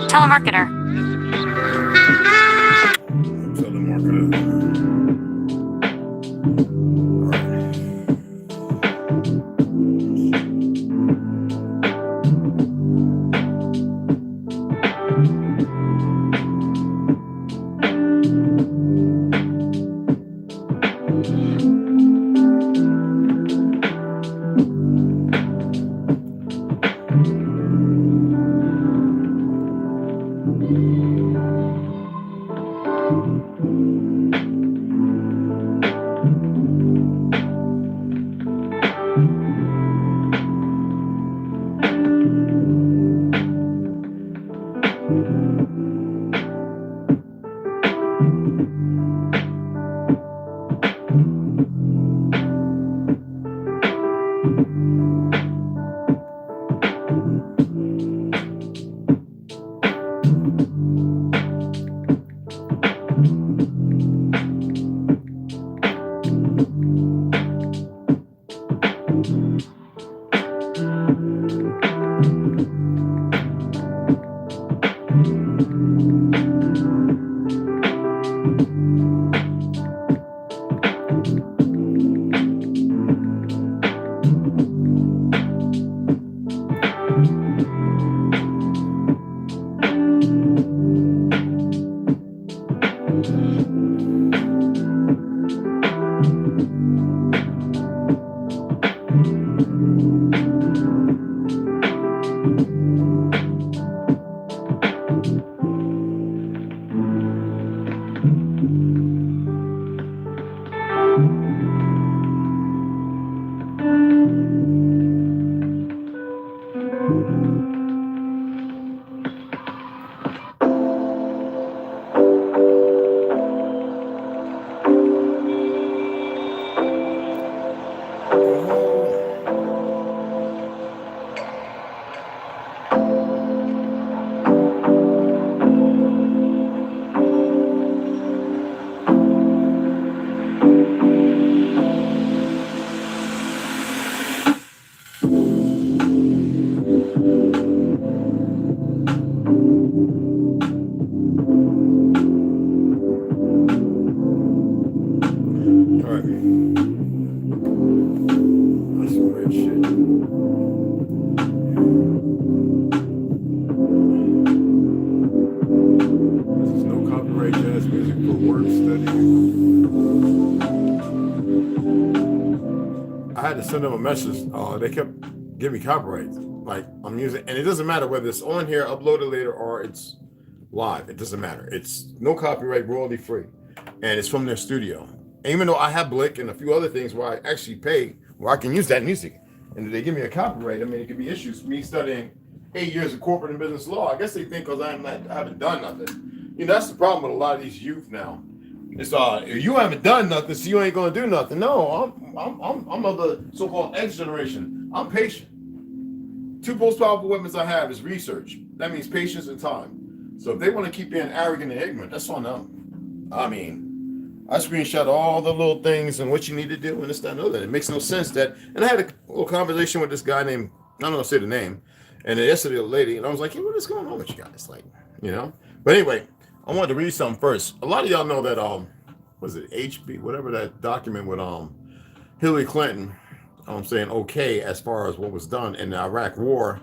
Telemarketer. Send them a message. They kept giving me copyrights. Like I'm using, and it doesn't matter whether it's on here, uploaded later, or it's live. It doesn't matter. It's no copyright, royalty free, and it's from their studio. And even though I have Blick and a few other things where I actually pay, where I can use that music, and they give me a copyright, I mean, it could be issues. Me studying 8 years of corporate and business law, I guess they think because I haven't done nothing. You know, that's the problem with a lot of these youth now. It's you haven't done nothing, so you ain't gonna do nothing. No, I'm of the so-called X generation. I'm patient. Two most powerful weapons I have is research. That means patience and time. So if they want to keep being arrogant and ignorant, that's on them. I mean, I screenshot all the little things and what you need to do and this, that, and other. It makes no sense that. And I had a little conversation with this guy named, I don't know, say the name, and yesterday a lady, and I was like, hey, what is going on with you guys? Like, you know. But anyway. I wanted to read something first. A lot of y'all know that was it HB, whatever that document with Hillary Clinton saying okay as far as what was done in the Iraq war.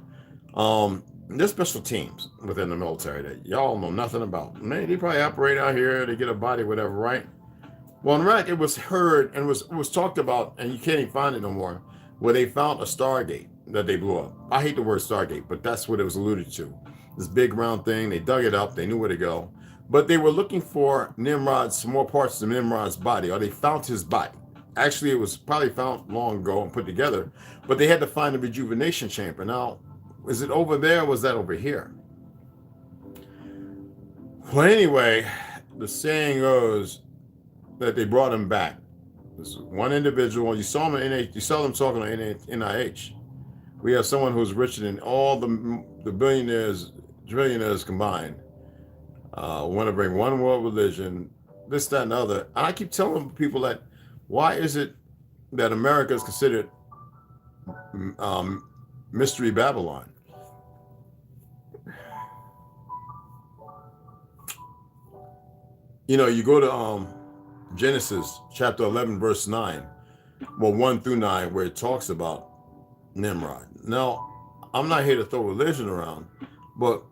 There's special teams within the military that y'all know nothing about. Man, they probably operate out here, they get a body, whatever, right? Well, in Iraq, it was heard and was talked about, and you can't even find it no more, where they found a Stargate that they blew up. I hate the word Stargate, but that's what it was alluded to. This big round thing, they dug it up, they knew where to go. But they were looking for Nimrod's, more parts of Nimrod's body, or they found his body. Actually, it was probably found long ago and put together, but they had to find a rejuvenation chamber. Now, is it over there or was that over here? Well, anyway, the saying goes that they brought him back. This one individual, you saw him in NIH, you saw them talking on NIH. We have someone who's richer than all the billionaires trillionaires combined want to bring one world religion, this, that, and other. And I keep telling people that why is it that America is considered Mystery Babylon? You know, you go to Genesis chapter 11, verse 9, well, 1 through 9, where it talks about Nimrod. Now, I'm not here to throw religion around, but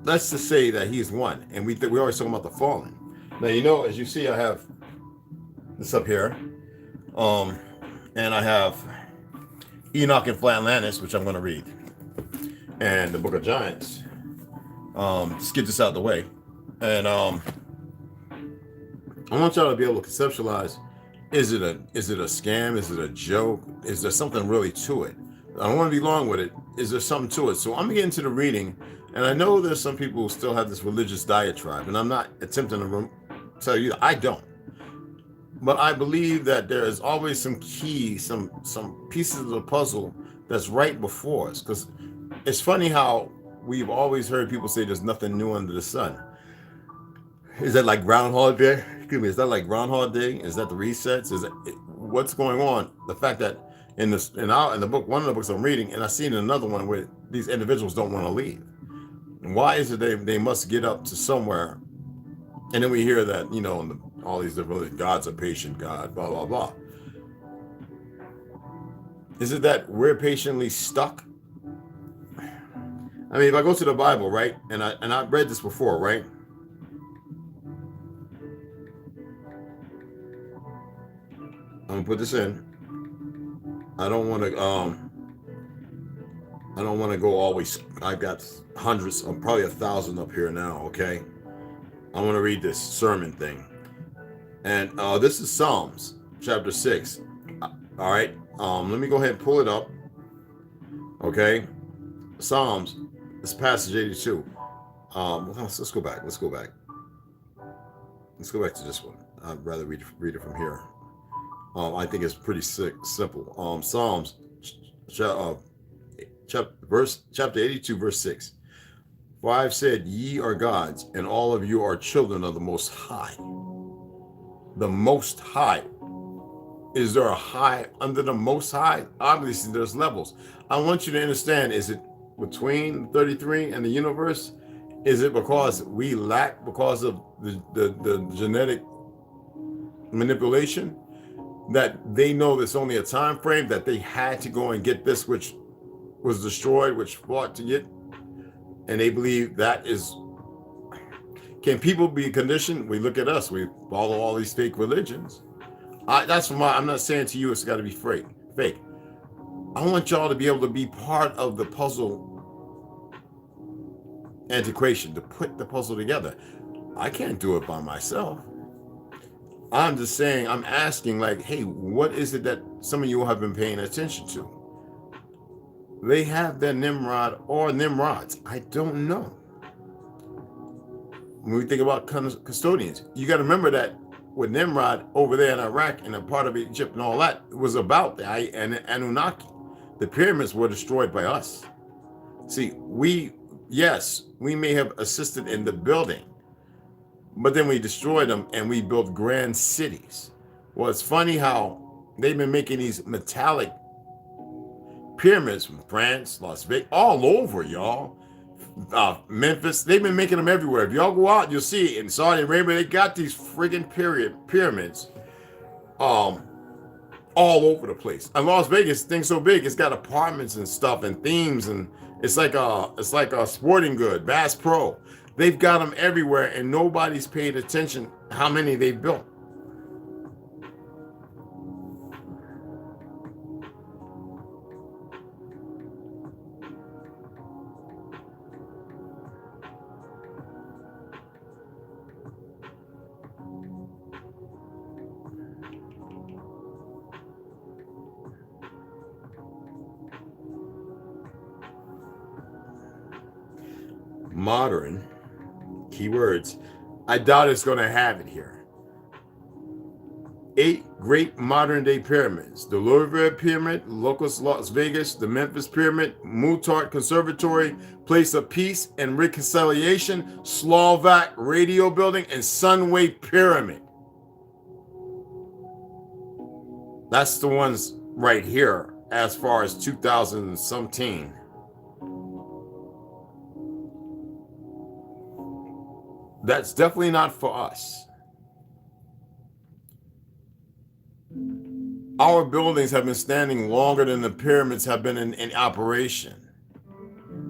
let's just say that he's one, and we always talking about the fallen. Now, you know, as you see, I have this up here, and I have Enoch and Flatlandis, which I'm going to read, and the Book of Giants. Just get this out of the way, and I want y'all to be able to conceptualize: is it a scam? Is it a joke? Is there something really to it? I don't want to be long with it. Is there something to it? So I'm gonna get into the reading, and I know there's some people who still have this religious diatribe, and I'm not attempting to tell you that I don't. But I believe that there is always some key, some pieces of the puzzle that's right before us. Because it's funny how we've always heard people say there's nothing new under the sun. Is that like Groundhog Day? Excuse me. Is that like Groundhog Day? Is that the resets? Is that what's going on? The fact that in the book, one of the books I'm reading, and I've seen another one where these individuals don't want to leave. And why is it they must get up to somewhere? And then we hear that, you know, all these different God's a patient God, blah, blah, blah. Is it that we're patiently stuck? I mean, if I go to the Bible, right, and I've read this before, right? I'm gonna put this in. I don't want to go always. I've got hundreds, probably 1,000 up here now. Okay, I want to read this sermon thing, and this is Psalms chapter 6. All right, let me go ahead and pull it up. Okay, Psalms. This passage 82. Let's go back. Let's go back to this one. I'd rather read it from here. I think it's pretty simple. Psalms chapter 82, verse 6. For I have said, ye are gods, and all of you are children of the Most High. The Most High. Is there a high under the Most High? Obviously, there's levels. I want you to understand, is it between 33 and the universe? Is it because we lack because of the genetic manipulation? That they know there's only a time frame that they had to go and get this which was destroyed, which fought to get, and they believe that is. Can people be conditioned? We look at us, we follow all these fake religions. That's from I'm not saying to you it's got to be fake. I want y'all to be able to be part of the puzzle integration, to put the puzzle together. I can't do it by myself. I'm just saying, I'm asking, like, hey, what is it that some of you have been paying attention to? They have their Nimrod or Nimrods. I don't know. When we think about custodians, you got to remember that with Nimrod over there in Iraq and a part of Egypt and all that, it was about the Anunnaki. The pyramids were destroyed by us. See, we may have assisted in the building, but then we destroyed them and we built grand cities. Well, it's funny how they've been making these metallic pyramids from France, Las Vegas, all over, y'all. Memphis, they've been making them everywhere. If y'all go out, you'll see in Saudi Arabia, they got these friggin' pyramids all over the place. And Las Vegas, thing's so big, it's got apartments and stuff and themes, and it's like a sporting good, Bass Pro. They've got them everywhere, and nobody's paid attention how many they've built. Modern keywords. I doubt it's going to have it here. 8 great modern-day pyramids: the Louvre Pyramid, Locust, Las Vegas, the Memphis Pyramid, Mutart Conservatory, Place of Peace and Reconciliation, Slovak Radio Building, and Sunway Pyramid. That's the ones right here as far as 2017. That's definitely not for us. Our buildings have been standing longer than the pyramids have been in operation.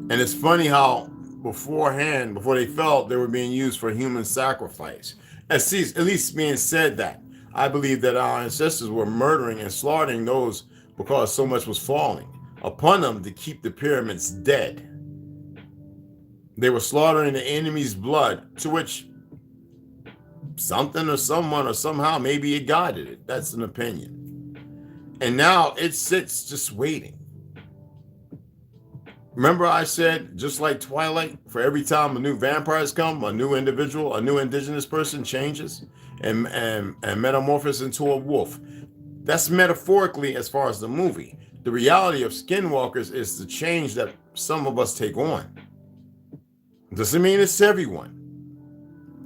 And it's funny how beforehand, before they fell, they were being used for human sacrifice. At least being said that. I believe that our ancestors were murdering and slaughtering those because so much was falling upon them to keep the pyramids dead. They were slaughtering the enemy's blood, to which something or someone or somehow maybe it guided it. That's an opinion. And now it sits just waiting. Remember I said, just like Twilight, for every time a new vampires come, a new individual, a new indigenous person changes and metamorphoses into a wolf. That's metaphorically as far as the movie. The reality of skinwalkers is the change that some of us take on. Doesn't mean it's everyone.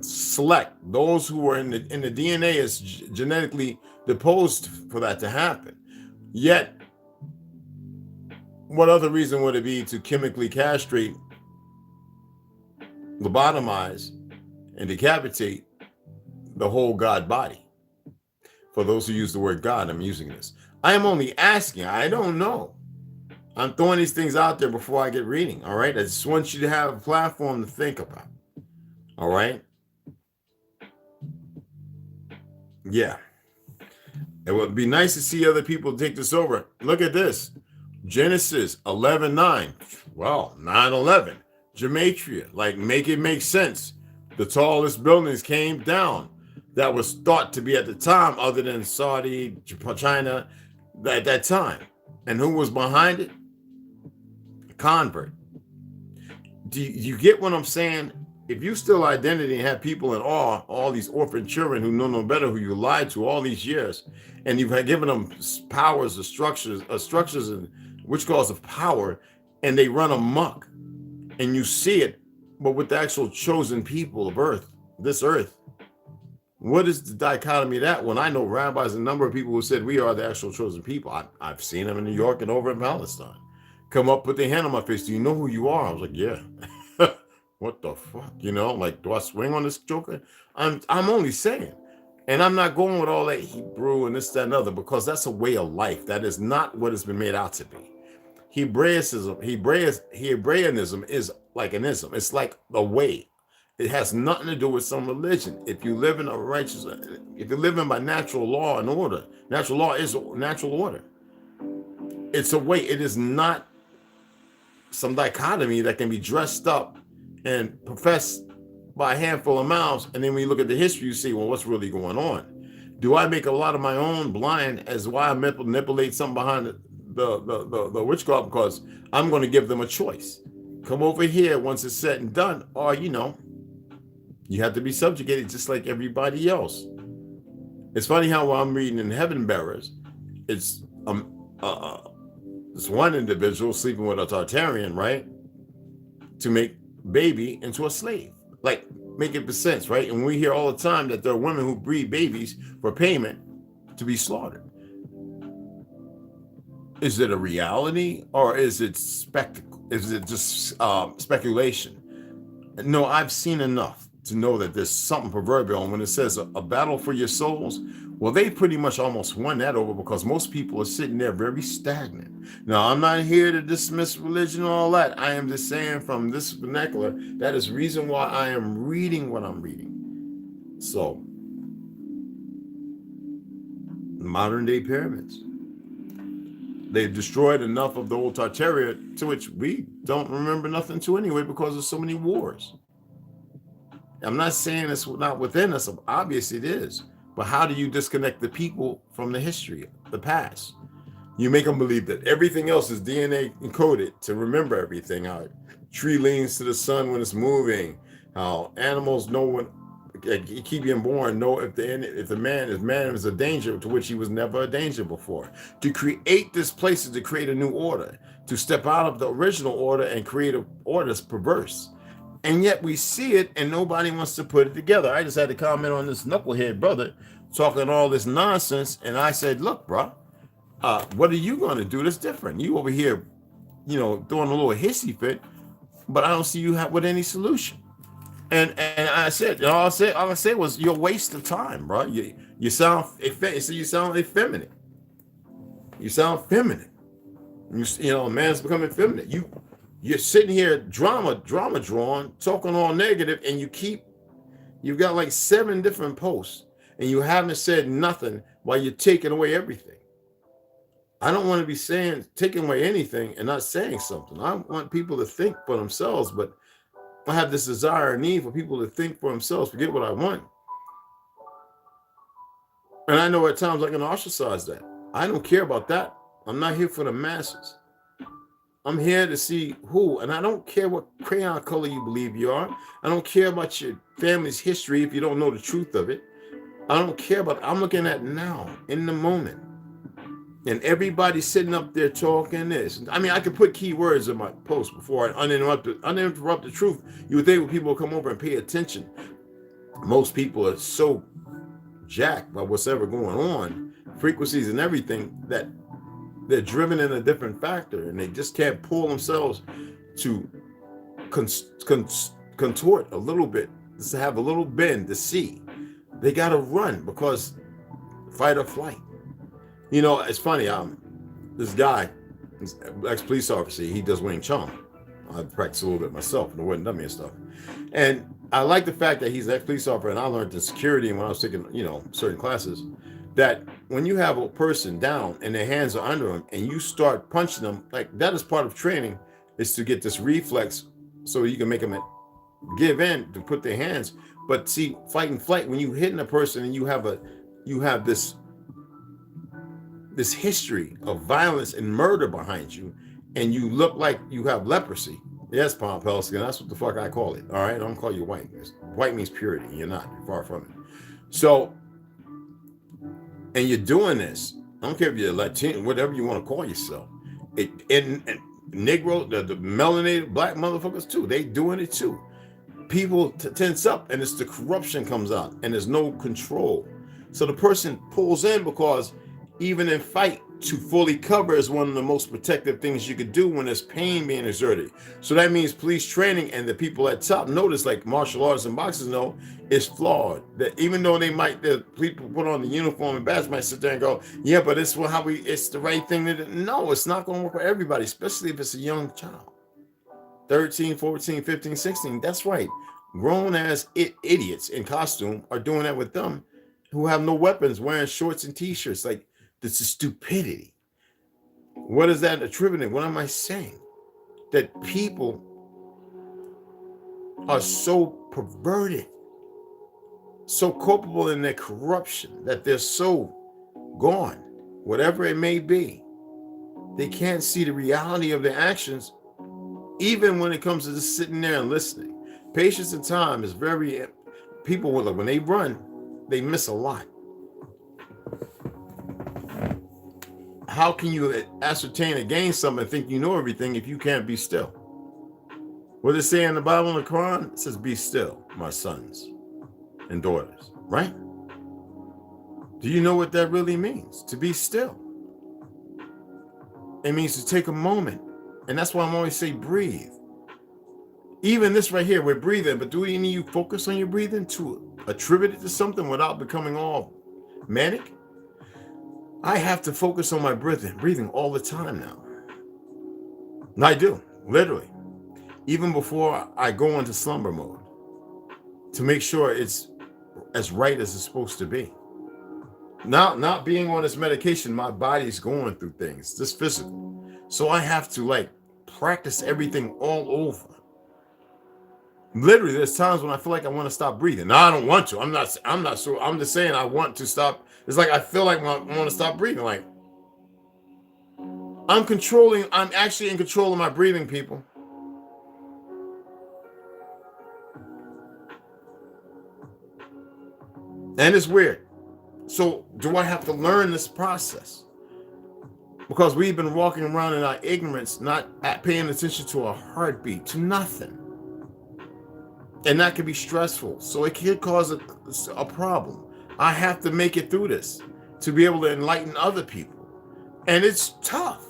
Select those who are in the DNA is genetically deposed for that to happen. Yet, what other reason would it be to chemically castrate, lobotomize, and decapitate the whole God body? For those who use the word God, I'm using this. I am only asking. I don't know. I'm throwing these things out there before I get reading. All right. I just want you to have a platform to think about. All right. Yeah. It would be nice to see other people take this over. Look at this. Genesis 11:9. Well, 9:11. Gematria. Like, make it make sense. The tallest buildings came down. That was thought to be at the time, other than Saudi, China, at that time. And who was behind it? A convert. Do you get what I'm saying? If you still identity and have people in awe, all these orphan children who know no better, who you lied to all these years, and you've given them powers, structures and which cause of power, and they run amok, and you see it, but with the actual chosen people of earth, this earth. What is the dichotomy of that? When I know rabbis, a number of people who said we are the actual chosen people. I've seen them in New York and over in Palestine. Come up, put their hand on my face. Do you know who you are? I was like, yeah. What the fuck? You know, like, do I swing on this joker? I'm only saying. And I'm not going with all that Hebrew and this, that, and other, because that's a way of life. That is not what it's been made out to be. Hebraism is like an ism. It's like a way. It has nothing to do with some religion. If you live in a righteous, if you're living by natural law and order, natural law is natural order. It's a way. It is not some dichotomy that can be dressed up and professed by a handful of mouths. And then when you look at the history, you see, well, what's really going on? Do I make a lot of my own blind as why I manipulate something behind the witchcraft? Because I'm going to give them a choice. Come over here once it's said and done, or, you know, you have to be subjugated just like everybody else. It's funny how while I'm reading in Heaven Bearers, it's this one individual sleeping with a Tartarian, right? To make baby into a slave. Like, make it make sense, right? And we hear all the time that there are women who breed babies for payment to be slaughtered. Is it a reality or is it spectacle? Is it just speculation? No, I've seen enough to know that there's something proverbial. And when it says a battle for your souls, well, they pretty much almost won that over, because most people are sitting there very stagnant. Now, I'm not here to dismiss religion and all that. I am just saying from this vernacular, that is reason why I am reading what I'm reading. So, modern day pyramids. They've destroyed enough of the old Tartaria to which we don't remember nothing to anyway, because of so many wars. I'm not saying it's not within us. Obviously it is. But how do you disconnect the people from the history, the past? You make them believe that everything else is DNA encoded to remember everything. How a tree leans to the sun when it's moving. How animals know when keep being born, know if the man is a danger to which he was never a danger before. To create this place is to create a new order, to step out of the original order and create an order that's perverse. And yet we see it and nobody wants to put it together. I just had to comment on this knucklehead brother talking all this nonsense. And I said, look, bro, what are you going to do that's different? You over here, doing a little hissy fit, but I don't see you with any solution. And I said, all I said was, you're a waste of time, bro. You sound effeminate. You sound feminine. A man's becoming feminine. You're sitting here drama drawing, talking all negative, and you've got like 7 different posts, and you haven't said nothing while you're taking away everything. I don't want to be taking away anything and not saying something. I want people to think for themselves, but I have this desire and need for people to think for themselves, forget what I want. And I know at times I can ostracize that. I don't care about that. I'm not here for the masses. I'm here to see who, and I don't care what crayon color you believe you are. I don't care about your family's history if you don't know the truth of it. I don't care about, I'm looking at now, in the moment. And everybody's sitting up there talking this. I mean, I could put keywords in my post before uninterrupted truth. You would think people would come over and pay attention. Most people are so jacked by what's ever going on, frequencies and everything, that they're driven in a different factor, and they just can't pull themselves to contort a little bit, just to have a little bend to see. They got to run because fight or flight. It's funny. This guy, this ex-police officer, he does Wing Chun. I practice a little bit myself in the wooden dummy and stuff. And I like the fact that he's an ex-police officer, and I learned in security when I was taking, certain classes, that when you have a person down and their hands are under them and you start punching them, like that is part of training, is to get this reflex so you can make them give in to put their hands. But see, fight and flight, when you hitting a person and you have this history of violence and murder behind you, and you look like you have leprosy. Yes, Palm Pelican, that's what the fuck I call it. All right, I don't call you white. White means purity. You're not. You're far from it. So, and you're doing this. I don't care if you're Latino, whatever you want to call yourself. And Negro, the melanated black motherfuckers too. They doing it too. People tense up, and it's the corruption comes out, and there's no control. So the person pulls in because even in fight, to fully cover is one of the most protective things you could do when there's pain being exerted. So that means police training and the people at top notice, like martial artists and boxers know, is flawed. That even though the people put on the uniform and badge might sit there and go, yeah, but it's the right thing to do. No, it's not going to work for everybody, especially if it's a young child. 13, 14, 15, 16. That's right. Grown ass idiots in costume are doing that with them who have no weapons, wearing shorts and t-shirts. Like, this is stupidity. What is that attributing? What am I saying? That people are so perverted, so culpable in their corruption, that they're so gone, whatever it may be. They can't see the reality of their actions, even when it comes to just sitting there and listening. Patience and time is people, when they run, they miss a lot. How can you ascertain and gain something and think you know everything if you can't be still? What does it say in the Bible and the Quran? It says, be still, my sons and daughters, right? Do you know what that really means? To be still. It means to take a moment. And that's why I'm always say breathe. Even this right here, we're breathing, but do any of you focus on your breathing to attribute it to something without becoming all manic? I have to focus on my breathing all the time now. And I do, literally. Even before I go into slumber mode, to make sure it's as right as it's supposed to be. Not being on this medication, my body's going through things, this physical. So I have to practice everything all over. Literally, there's times when I feel like I want to stop breathing. No, I don't want to. I'm not sure. I'm just saying I want to stop. It's like I feel like I want to stop breathing. Like I'm actually in control of my breathing, people. And it's weird. So do I have to learn this process? Because we've been walking around in our ignorance, not paying attention to our heartbeat, to nothing. And that can be stressful. So it could cause a problem. I have to make it through this to be able to enlighten other people. And it's tough.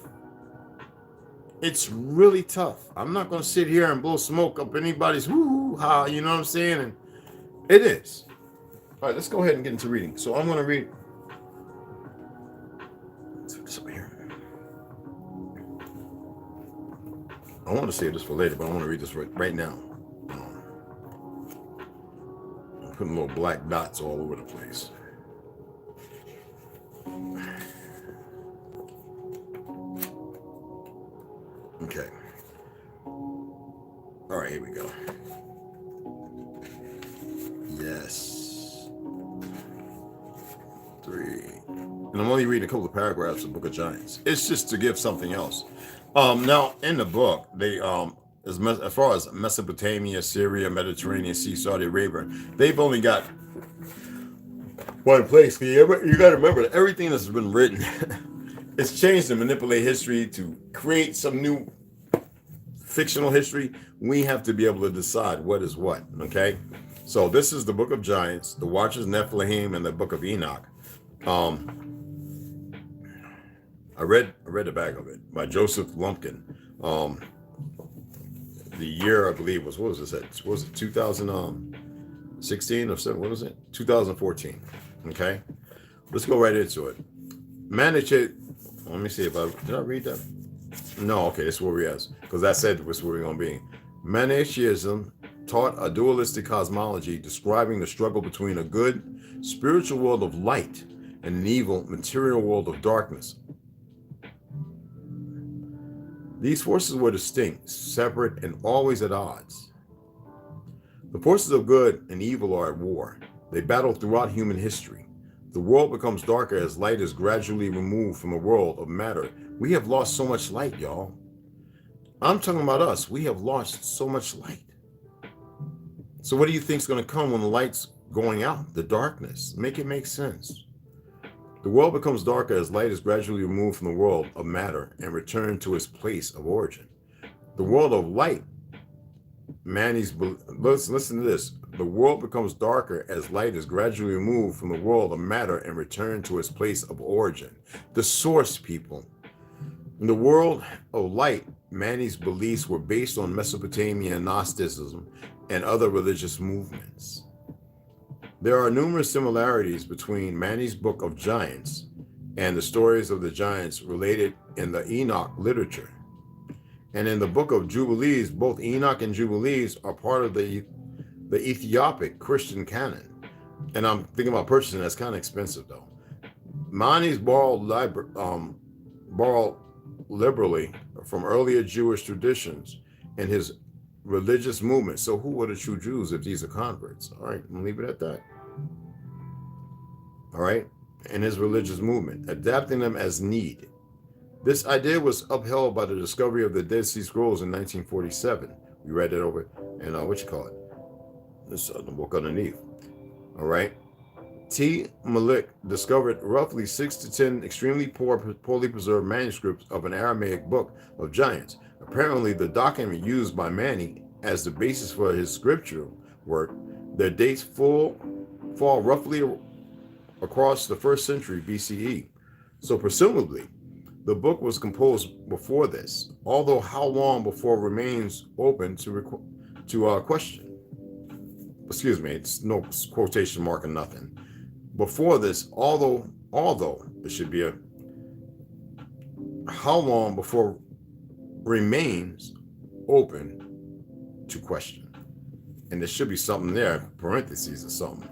It's really tough. I'm not going to sit here and blow smoke up anybody's hoo-ha, you know what I'm saying? And it is. All right, let's go ahead and get into reading. So I'm going to read. Let's put this over here. I want to save this for later, but I want to read this right now. I'm putting little black dots all over the place. Okay. All right, here we go. Yes. 3. And I'm only reading a couple of paragraphs of the Book of Giants. It's just to give something else. Now, in the book, they as far as Mesopotamia, Syria, Mediterranean Sea, Saudi Arabia, they've only got one place. You got to remember that everything that's been written, it's changed to manipulate history to create some new fictional history. We have to be able to decide what is what. Okay, so this is the Book of Giants, the Watchers Nephilim, and the Book of Enoch. I read the back of it by Joseph Lumpkin. The year I believe was, what was this at? What was it, 2016 or something? What was it? 2014. Okay, let's go right into it. Manage it. Let me see if did I read that? No, okay, this is where we are, because I said this is where we're going to be. Manichaeism taught a dualistic cosmology describing the struggle between a good spiritual world of light and an evil material world of darkness. These forces were distinct, separate, and always at odds. The forces of good and evil are at war. They battle throughout human history. The world becomes darker as light is gradually removed from a world of matter. We have lost so much light, y'all. I'm talking about us. We have lost so much light. So what do you think is going to come when the light's going out? The darkness. Make it make sense. The world becomes darker as light is gradually removed from the world of matter and returned to its place of origin. The world of light, listen to this. The world becomes darker as light is gradually removed from the world of matter and returned to its place of origin. The source, people. In the world of light, Mani's beliefs were based on Mesopotamian Gnosticism and other religious movements. There are numerous similarities between Mani's Book of Giants and the stories of the giants related in the Enoch literature. And in the Book of Jubilees, both Enoch and Jubilees are part of the Ethiopic Christian canon. And I'm thinking about purchasing. That's kind of expensive, though. Mani's borrowed liberally from earlier Jewish traditions in his religious movement. So who are the true Jews if these are converts? All right, I'm gonna leave it at that. All right, in his religious movement, adapting them as need. This idea was upheld by the discovery of the Dead Sea Scrolls in 1947. We read it over in this the book underneath. All right. T. Malik discovered roughly 6 to 10 extremely poorly preserved manuscripts of an Aramaic book of giants. Apparently, the document used by Mani as the basis for his scriptural work, their dates fall roughly across the 1st century BCE. So presumably, the book was composed before this, although how long before remains open to question. Excuse me, it's no quotation mark or nothing. Before this, although it should be how long before remains open to question. And there should be something there, parentheses or something.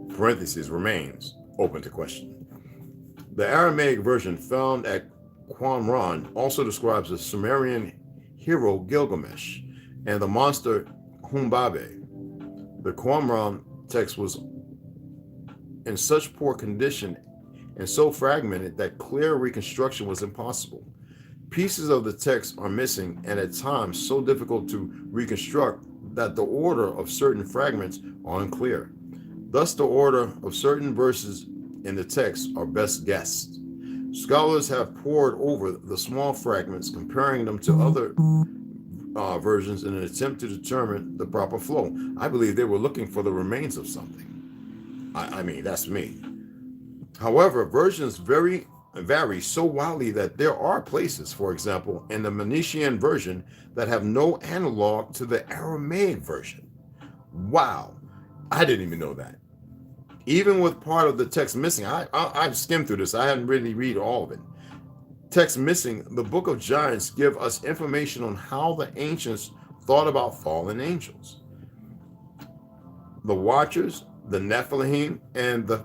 Parentheses, remains open to question. The Aramaic version found at Qumran also describes the Sumerian hero Gilgamesh and the monster Humbaba. The Qumran text was in such poor condition and so fragmented that clear reconstruction was impossible. Pieces of the text are missing and at times so difficult to reconstruct that the order of certain fragments are unclear. Thus, the order of certain verses in the text are best guessed. Scholars have pored over the small fragments, comparing them to other versions in an attempt to determine the proper flow. I believe they were looking for the remains of something. I mean, that's me. However, versions vary so wildly that there are places, for example, in the Manichaean version that have no analog to the Aramaic version. Wow, I didn't even know that. Even with part of the text missing, I've skimmed through this. I hadn't really read all of it. Text missing, the Book of Giants give us information on how the ancients thought about fallen angels, the Watchers, the Nephilim, and the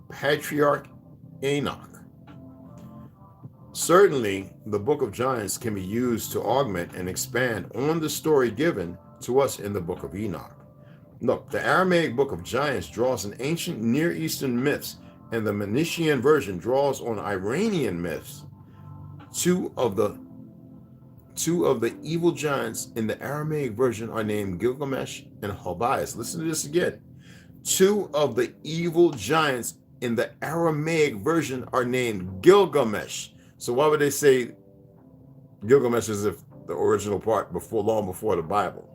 Patriarch Enoch. Certainly, the Book of Giants can be used to augment and expand on the story given to us in the Book of Enoch. Look, the Aramaic Book of Giants draws on ancient Near Eastern myths, and the Manichaean version draws on Iranian myths. Two of the evil giants in the Aramaic version are named Gilgamesh and Habias. Listen to this again. Two of the evil giants in the Aramaic version are named Gilgamesh. So why would they say Gilgamesh as if the original part long before the Bible?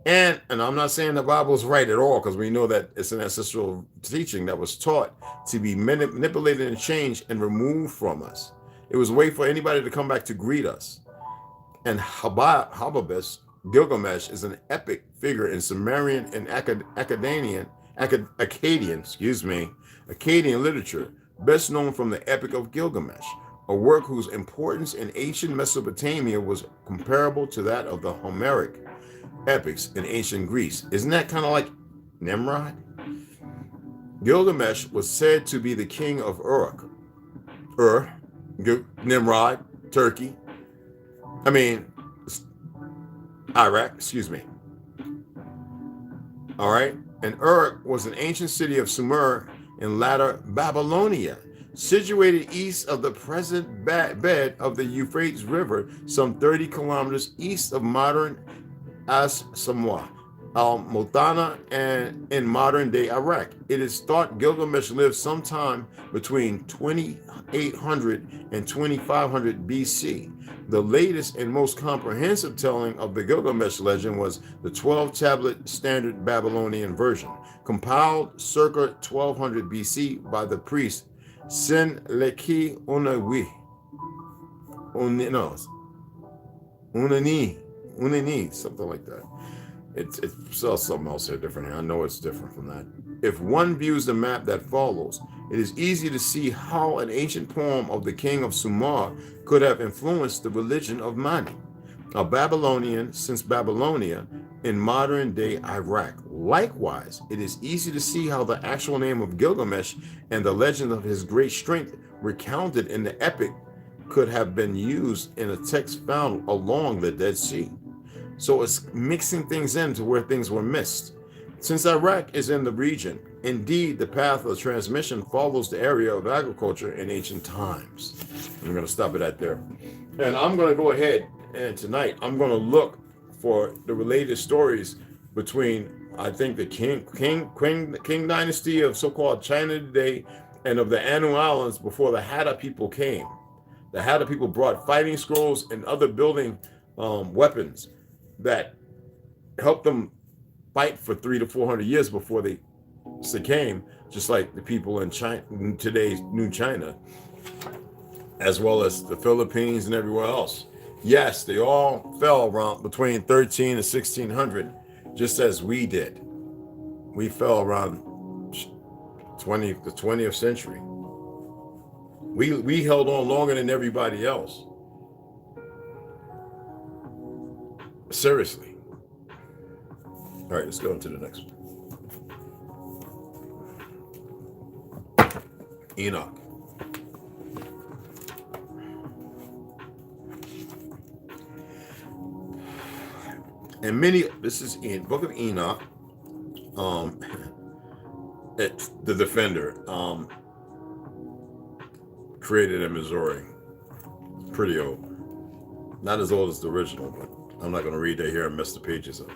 And I'm not saying the Bible is right at all, because we know that it's an ancestral teaching that was taught to be manipulated and changed and removed from us. It was a way for anybody to come back to greet us. And Hababis, Gilgamesh, is an epic figure in Sumerian and Akkadian literature, best known from the Epic of Gilgamesh, a work whose importance in ancient Mesopotamia was comparable to that of the Homeric epics in ancient Greece. Isn't that kind of like Nimrod? Gilgamesh was said to be the king of Uruk. Nimrod, Turkey. Iraq, excuse me. All right. And Uruk was an ancient city of Sumer in latter Babylonia, situated east of the present bed of the Euphrates River, some 30 kilometers east of modern As-Samwa, Al-Mutana, and in modern-day Iraq. It is thought Gilgamesh lived sometime between 2800 and 2500 BC. The latest and most comprehensive telling of the Gilgamesh legend was the 12-tablet Standard Babylonian version, compiled circa 1200 BC by the priest Senleki Unani, something like that. It says something else here different. I know it's different from that. If one views the map that follows, it is easy to see how an ancient poem of the king of Sumer could have influenced the religion of Mani, a Babylonian since Babylonia in modern-day Iraq. Likewise, it is easy to see how the actual name of Gilgamesh and the legend of his great strength recounted in the epic could have been used in a text found along the Dead Sea. So it's mixing things into where things were missed. Since Iraq is in the region, indeed the path of transmission follows the area of agriculture in ancient times. I'm going to stop it at there. And I'm going to go ahead and tonight I'm going to look for the related stories between, I think, the King dynasty of so-called China today and of the Anu Islands before the Hatta people came. The Hatta people brought fighting scrolls and other building weapons that helped them fight for 300 to 400 years before they succumbed, just like the people in China, in today's New China, as well as the Philippines and everywhere else. Yes, they all fell around between 13 and 1600, just as we did. We fell around the 20th century. We held on longer than everybody else. Seriously. All right, let's go into the next one. Enoch. And this is in Book of Enoch, the Defender, created in Missouri. Pretty old. Not as old as the original, but I'm not going to read that here and mess the pages up.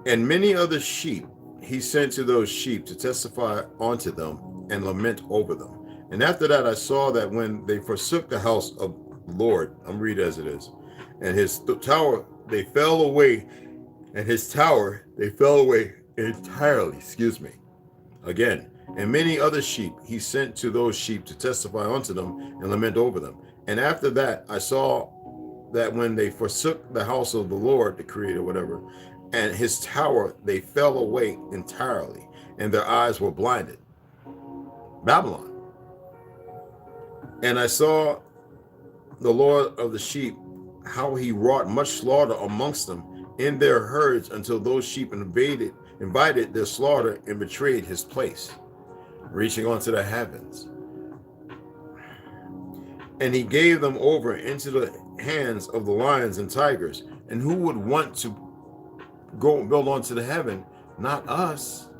And many other sheep he sent to those sheep to testify unto them and lament over them. And after that, I saw that when they forsook the house of the Lord, I'm reading as it is, and his tower, they fell away, and his tower, they fell away entirely. Excuse me. Again, and many other sheep he sent to those sheep to testify unto them and lament over them. And after that, I saw that when they forsook the house of the Lord, the Creator, whatever, and his tower, they fell away entirely, and their eyes were blinded. Babylon. And I saw the Lord of the sheep, how he wrought much slaughter amongst them in their herds, until those sheep invited their slaughter and betrayed his place, reaching onto the heavens. And he gave them over into the hands of the lions and tigers. And who would want to go build onto the heaven? Not us.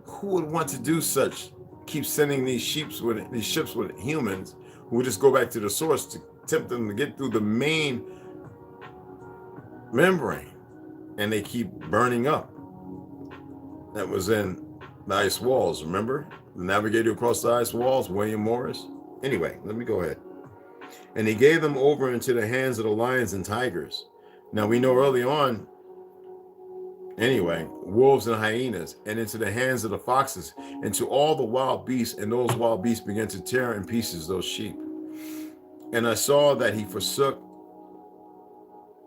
Who would want to do such? Keep sending these ships with humans who would just go back to the source to tempt them to get through the main membrane, and they keep burning up. That was in the ice walls, remember? The navigator across the ice walls, William Morris. Anyway, let me go ahead. And he gave them over into the hands of the lions and tigers. Now we know early on, anyway, wolves and hyenas, and into the hands of the foxes, and to all the wild beasts, and those wild beasts began to tear in pieces those sheep. And I saw that he forsook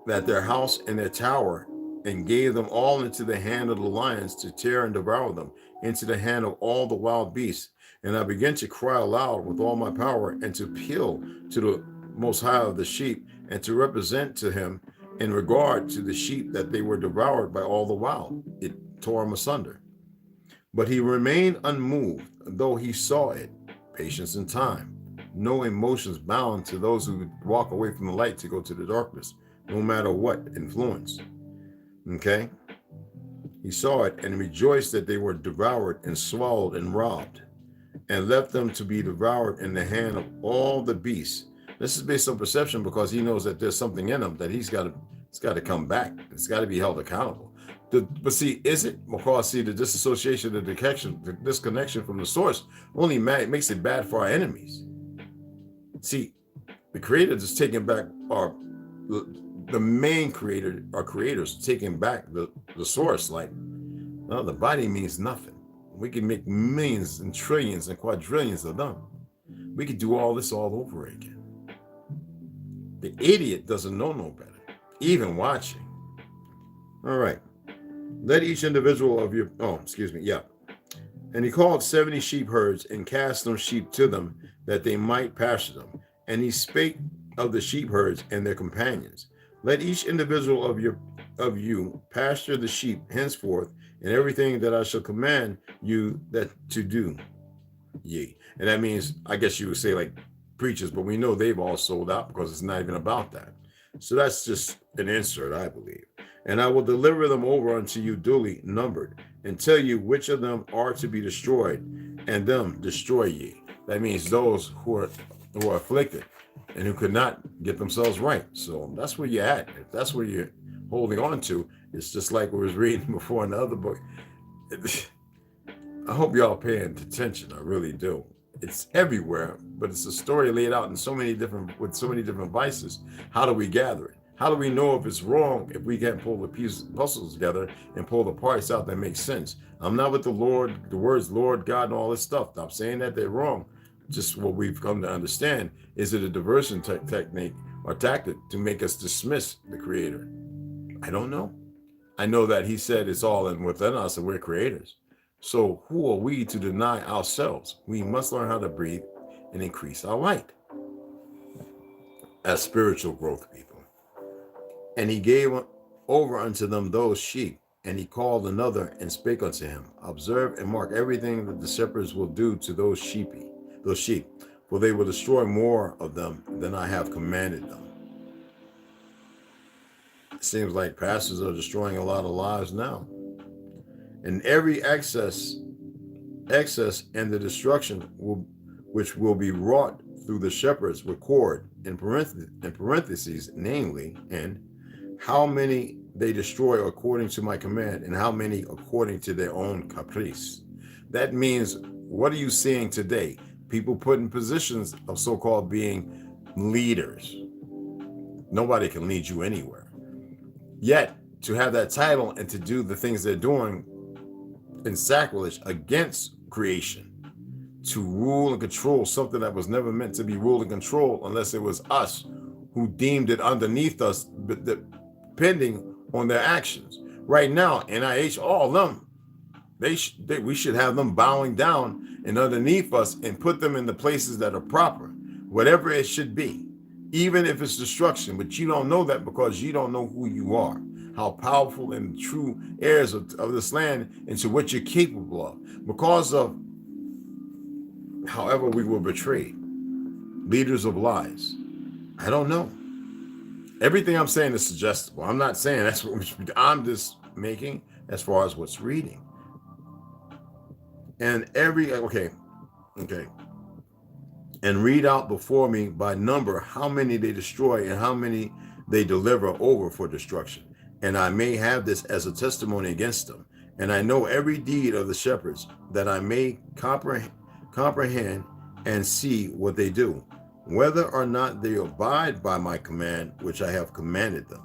that their house and their tower, and gave them all into the hand of the lions to tear and devour them, into the hand of all the wild beasts. And I began to cry aloud with all my power, and to appeal to the Most High of the sheep, and to represent to him in regard to the sheep that they were devoured by all the wild. It tore him asunder. But he remained unmoved, though he saw it, patience and time. No emotions bound to those who walk away from the light to go to the darkness, no matter what influence. Okay? He saw it and rejoiced that they were devoured and swallowed and robbed, and left them to be devoured in the hand of all the beasts. This is based on perception, because he knows that there's something in him that it's got to come back. It's got to be held accountable. But see, is it? Because see, the disassociation, the disconnection from the source only makes it bad for our enemies. See, the Creator is taking back the main creator, our creators, taking back the source. Like, no, the body means nothing. We can make millions and trillions and quadrillions of them. We could do all this all over again. The idiot doesn't know no better, even watching. All right. Let each individual of your, And he called 70 sheep herds and cast them sheep to them, that they might pasture them. And he spake of the sheep herds and their companions. Let each individual of you pasture the sheep henceforth, and everything that I shall command you that to do ye. And that means, I guess you would say, like preachers, but we know they've all sold out, because it's not even about that. So that's just an insert, I believe. And I will deliver them over unto you duly numbered, and tell you which of them are to be destroyed, and them destroy ye. That means those who are afflicted and who could not get themselves right. So that's where you're at. If that's where you're holding on to, it's just like we was reading before in the other book. I hope y'all paying attention. I really do. It's everywhere, but it's a story laid out in with so many different vices. How do we gather it? How do we know if it's wrong if we can't pull the puzzles together and pull the parts out that make sense? I'm not with the words Lord, God, and all this stuff. I'm saying that they're wrong. Just what we've come to understand, is it a diversion technique or tactic to make us dismiss the Creator? I don't know. I know that he said it's all within us and we're creators. So who are we to deny ourselves? We must learn how to breathe and increase our light as spiritual growth people. And he gave over unto them those sheep, and he called another and spake unto him, observe and mark everything that the shepherds will do to those sheep, for they will destroy more of them than I have commanded them. It seems like pastors are destroying a lot of lives now. And every excess and the destruction which will be wrought through the shepherds record in parentheses, namely, and how many they destroy according to my command, and how many according to their own caprice. That means, what are you seeing today? People put in positions of so-called being leaders. Nobody can lead you anywhere. Yet, to have that title and to do the things they're doing in sacrilege against creation, to rule and control something that was never meant to be ruled and controlled unless it was us who deemed it underneath us, depending on their actions. Right now, NIH, all of them, we should have them bowing down and underneath us and put them in the places that are proper, whatever it should be, even if it's destruction. But you don't know that because you don't know who you are, how powerful and true heirs of this land, and to what you're capable of. Because of however we were betrayed, leaders of lies. I don't know. Everything I'm saying is suggestible. I'm not saying that's what I'm just making as far as what's reading. And okay. And read out before me by number how many they destroy and how many they deliver over for destruction. And I may have this as a testimony against them. And I know every deed of the shepherds, that I may comprehend and see what they do, whether or not they abide by my command which I have commanded them.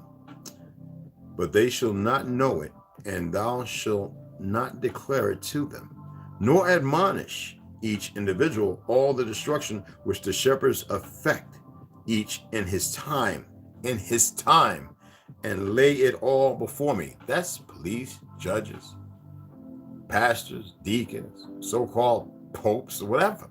But they shall not know it, and thou shalt not declare it to them, nor admonish each individual all the destruction which the shepherds effect, each in his time, and lay it all before me. That's police, judges, pastors, deacons, so-called popes, or whatever,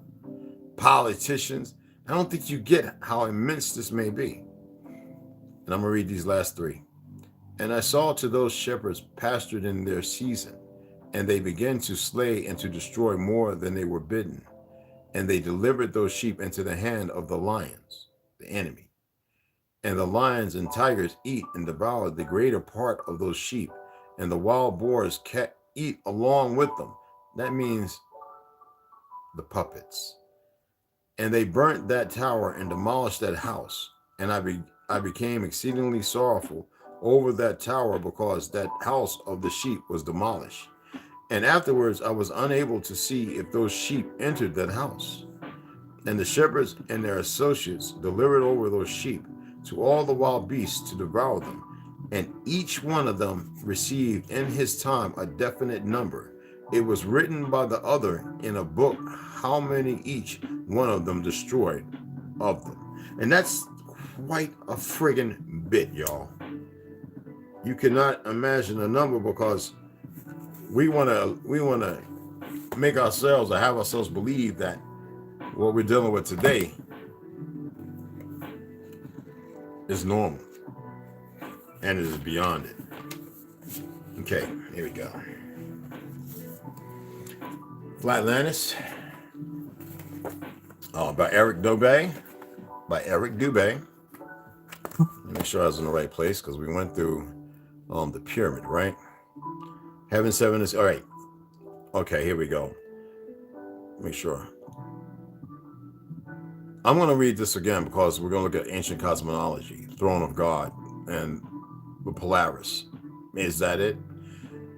politicians. I don't think you get how immense this may be. And I'm going to read these last three. And I saw to those shepherds pastured in their season, and they began to slay and to destroy more than they were bidden. And they delivered those sheep into the hand of the lions, the enemy. And the lions and tigers eat and devour the greater part of those sheep, and the wild boars eat along with them. That means the puppets. And they burnt that tower and demolished that house. And I became exceedingly sorrowful over that tower, because that house of the sheep was demolished. And afterwards I was unable to see if those sheep entered that house. And the shepherds and their associates delivered over those sheep to all the wild beasts to devour them. And each one of them received in his time a definite number. It was written by the other in a book how many each one of them destroyed of them. And that's quite a friggin' bit, y'all. You cannot imagine a number, because we want to make ourselves, or have ourselves believe that what we're dealing with today is normal, and it is beyond it. Okay, here we go. Flatlanders, by Eric Dubé. Make sure I was in the right place, because we went through the pyramid, right? Heaven 7 is all right. Okay, here we go. Make sure. I'm going to read this again, because we're going to look at ancient cosmology, throne of God, and the Polaris. Is that it?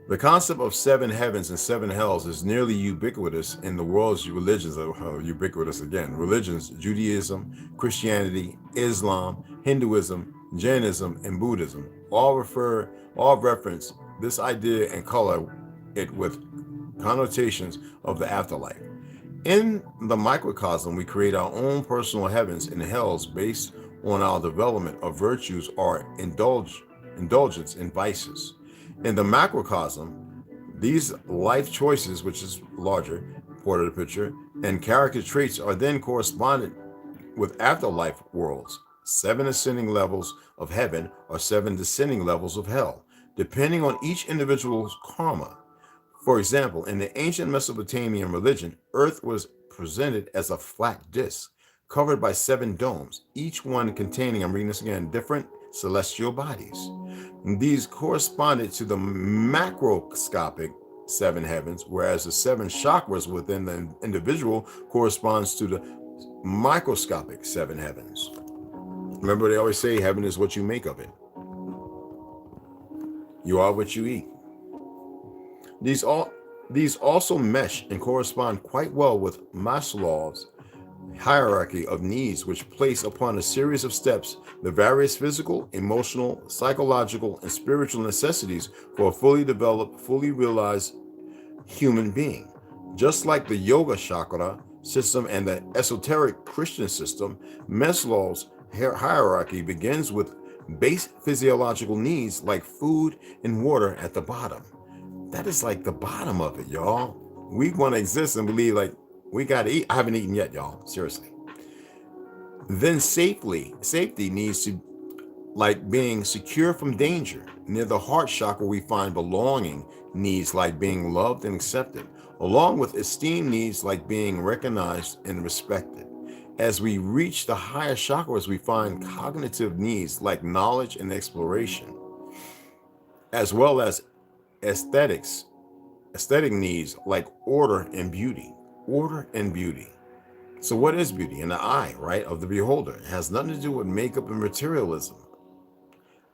The concept of 7 heavens and 7 hells is nearly ubiquitous in the world's religions. Ubiquitous again. Religions: Judaism, Christianity, Islam, Hinduism, Jainism, and Buddhism all reference this idea and color it with connotations of the afterlife. In the microcosm, we create our own personal heavens and hells based on our development of virtues or indulgence in vices. In the macrocosm, these life choices, which is larger, part of the picture, and character traits are then corresponded with afterlife worlds, 7 ascending levels of heaven or 7 descending levels of hell, depending on each individual's karma. For example, in the ancient Mesopotamian religion, Earth was presented as a flat disk covered by 7 domes, each one containing, I'm reading this again, different celestial bodies. These corresponded to the macroscopic 7 heavens, whereas the 7 chakras within the individual corresponds to the microscopic 7 heavens. Remember, they always say heaven is what you make of it. You are what you eat. These also mesh and correspond quite well with Maslow's hierarchy of needs, which place upon a series of steps the various physical, emotional, psychological, and spiritual necessities for a fully developed, fully realized human being. Just like the yoga chakra system and the esoteric Christian system, Maslow's hierarchy begins with base physiological needs like food and water at the bottom. That is like the bottom of it, y'all. We want to exist and believe like we got to eat. I haven't eaten yet, y'all. Seriously. Then safety needs to like being secure from danger. Near the heart chakra, we find belonging needs like being loved and accepted, along with esteem needs like being recognized and respected. As we reach the higher chakras, we find cognitive needs like knowledge and exploration, as well as aesthetic needs like order and beauty. Order and beauty. So what is beauty? In the eye, right, of the beholder. It has nothing to do with makeup and materialism.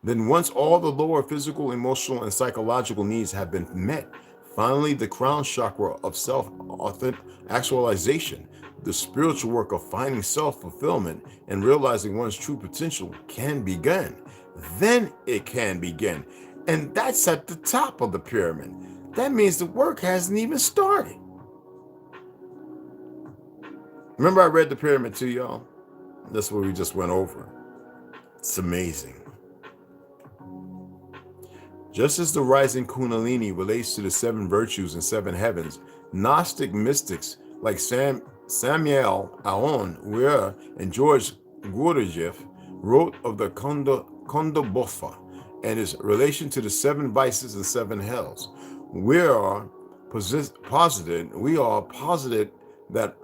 Then once all the lower physical, emotional, and psychological needs have been met, finally the crown chakra of self-actualization, the spiritual work of finding self-fulfillment and realizing one's true potential can begin. Then it can begin. And that's at the top of the pyramid. That means the work hasn't even started. Remember I read the pyramid to y'all? That's what we just went over. It's amazing. Just as the rising Kundalini relates to the 7 virtues and 7 heavens, Gnostic mystics like Samuel Aon Weir and George Gurdjieff wrote of the Kundalini and its relation to the 7 vices and 7 hells. We are posited that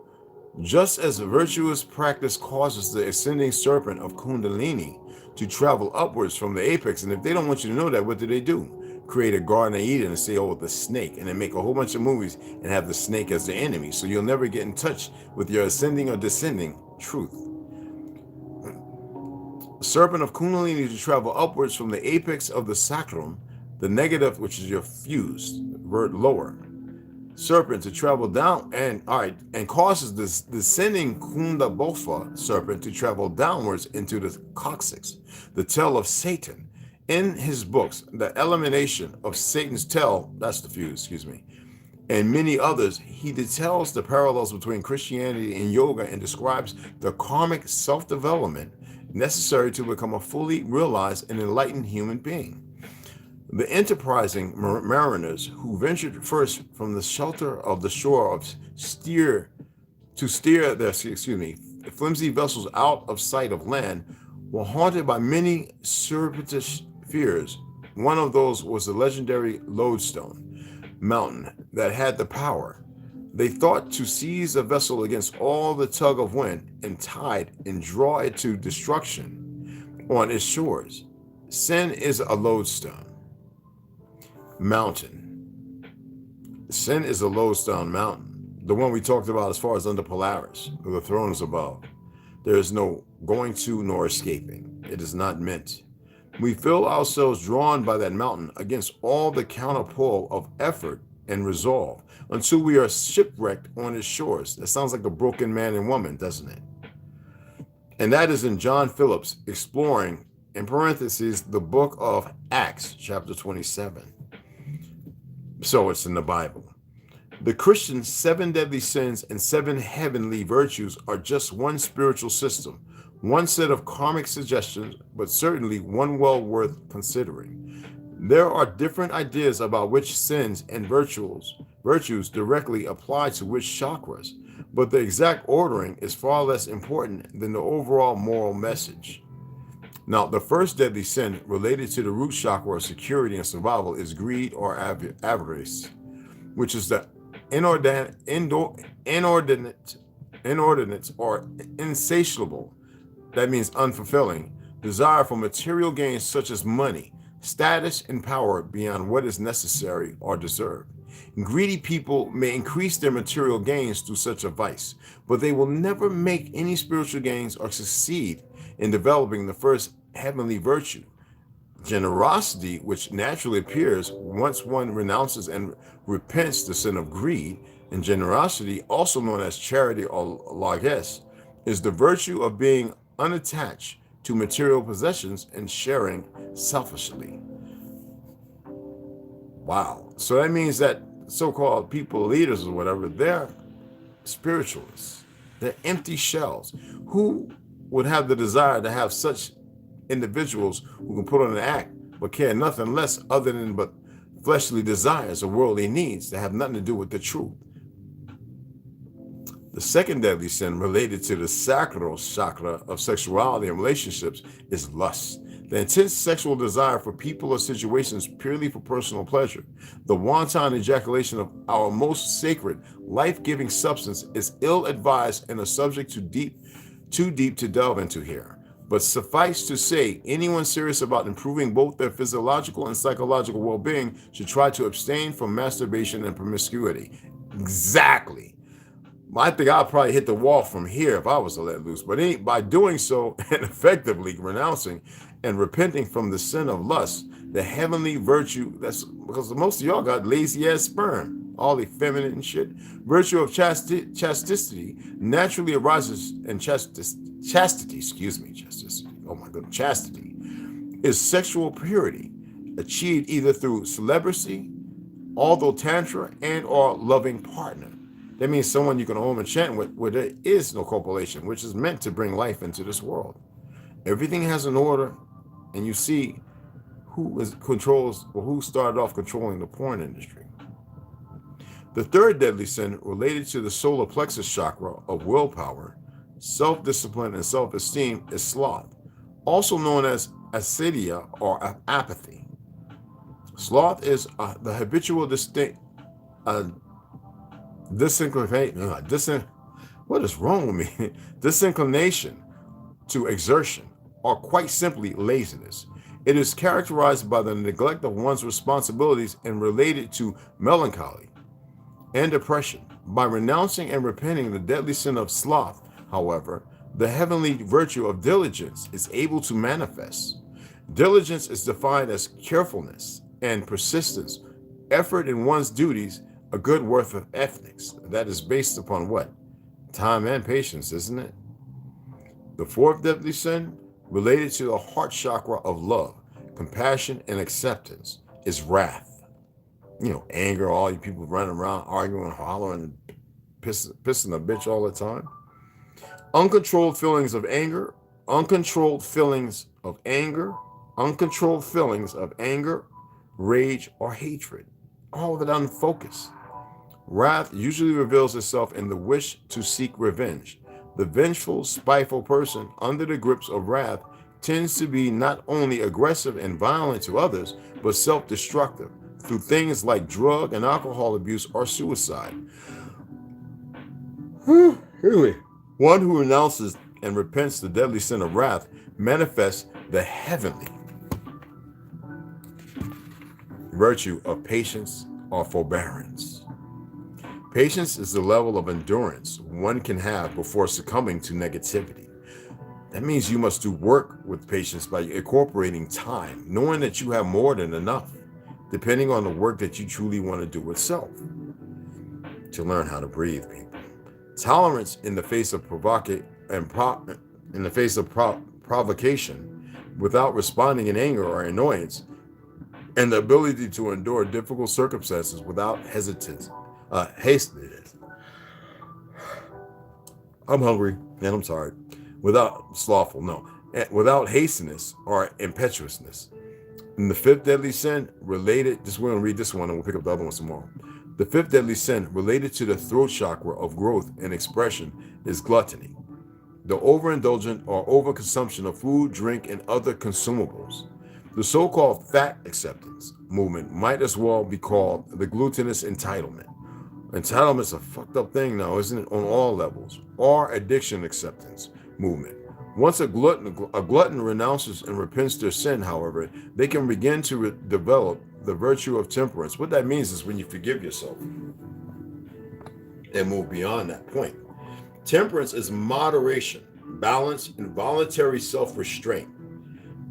just as virtuous practice causes the ascending serpent of Kundalini to travel upwards from the apex, and if they don't want you to know that, what do? Create a Garden of Eden and say, oh, the snake, and then make a whole bunch of movies and have the snake as the enemy, so you'll never get in touch with your ascending or descending truth. Serpent of Kundalini to travel upwards from the apex of the sacrum, the negative, which is your fused, word lower. Serpent to travel down and causes this descending Kundalini serpent to travel downwards into the coccyx, the tail of Satan. In his books, The Elimination of Satan's Tail, that's the fuse, and many others, he details the parallels between Christianity and yoga and describes the karmic self-development necessary to become a fully realized and enlightened human being. The enterprising mariners who ventured first from the shelter of the shore to steer their flimsy vessels out of sight of land were haunted by many surreptitious fears. One of those was the legendary Lodestone mountain that had the power. They thought to seize a vessel against all the tug of wind and tide and draw it to destruction on its shores. Sin is a lodestone mountain. Sin is a lodestone mountain, the one we talked about as far as under Polaris, where the throne is above. There is no going to nor escaping. It is not meant. We feel ourselves drawn by that mountain against all the counterpull of effort and resolve until we are shipwrecked on its shores. That sounds like a broken man and woman, doesn't it? And that is in John Phillips exploring, in parentheses, the book of Acts, chapter 27. So it's in the Bible. The Christian 7 deadly sins and 7 heavenly virtues are just one spiritual system, one set of karmic suggestions, but certainly one well worth considering. There are different ideas about which sins and virtues directly apply to which chakras, but the exact ordering is far less important than the overall moral message. Now, the first deadly sin related to the root chakra of security and survival is greed or avarice, which is the inordinate or insatiable, that means unfulfilling, desire for material gains such as money, status, and power beyond what is necessary or deserved. Greedy people may increase their material gains through such a vice, but they will never make any spiritual gains or succeed in developing the first heavenly virtue, Generosity, which naturally appears once one renounces and repents the sin of greed, and generosity, also known as charity or largesse, is the virtue of being unattached to material possessions and sharing selfishly. Wow. So that means that so-called people, leaders or whatever, they're spiritualists. They're empty shells. Who would have the desire to have such individuals who can put on an act but care nothing less other than but fleshly desires or worldly needs that have nothing to do with the truth? The second deadly sin related to the sacral chakra of sexuality and relationships is lust. The intense sexual desire for people or situations purely for personal pleasure. The wanton ejaculation of our most sacred, life-giving substance is ill-advised and a subject too deep to delve into here. But suffice to say, anyone serious about improving both their physiological and psychological well-being should try to abstain from masturbation and promiscuity. Exactly. I think I'll probably hit the wall from here if I was to let loose. But by doing so and effectively renouncing and repenting from the sin of lust, the heavenly virtue, that's because most of y'all got lazy ass sperm, all effeminate and shit. Virtue of chastity naturally arises, and chastity, oh my goodness, chastity is sexual purity achieved either through celibacy, although tantra, and or loving partner. That means someone you can home and chant with where there is no copulation, which is meant to bring life into this world. Everything has an order, and you see who started off controlling the porn industry. The third deadly sin related to the solar plexus chakra of willpower, self-discipline, and self-esteem is sloth, also known as acedia or apathy. Sloth is the habitual what is wrong with me? Disinclination to exertion, or quite simply laziness. It is characterized by the neglect of one's responsibilities and related to melancholy and depression. By renouncing and repenting the deadly sin of sloth, however, the heavenly virtue of diligence is able to manifest. Diligence is defined as carefulness and persistence, effort in one's duties, a good worth of ethics. That is based upon what? Time and patience, isn't it? The fourth deadly sin, related to the heart chakra of love, compassion, and acceptance, is wrath. Anger, all you people running around arguing, hollering, pissing a bitch all the time. Uncontrolled feelings of anger, rage, or hatred, all of it unfocused. Wrath usually reveals itself in the wish to seek revenge. The vengeful, spiteful person under the grips of wrath tends to be not only aggressive and violent to others, but self-destructive through things like drug and alcohol abuse or suicide. One who renounces and repents the deadly sin of wrath manifests the heavenly virtue of patience or forbearance. Patience is the level of endurance one can have before succumbing to negativity. That means you must do work with patience by incorporating time, knowing that you have more than enough, depending on the work that you truly want to do itself. To learn how to breathe, people. Tolerance in the face of provocation without responding in anger or annoyance, and the ability to endure difficult circumstances without hesitance. I'm hungry and I'm tired. Without hastiness or impetuousness. And the fifth deadly sin related, we're going to read this one and we'll pick up the other ones tomorrow. The fifth deadly sin related to the throat chakra of growth and expression is gluttony. The overindulgent or overconsumption of food, drink, and other consumables. The so-called fat acceptance movement might as well be called the glutinous entitlement. Entitlement's a fucked up thing now, isn't it, on all levels? Or addiction acceptance movement. Once a glutton renounces and repents their sin, however, they can begin to develop the virtue of temperance. What that means is when you forgive yourself and move beyond that point. Temperance is moderation, balance, and voluntary self-restraint.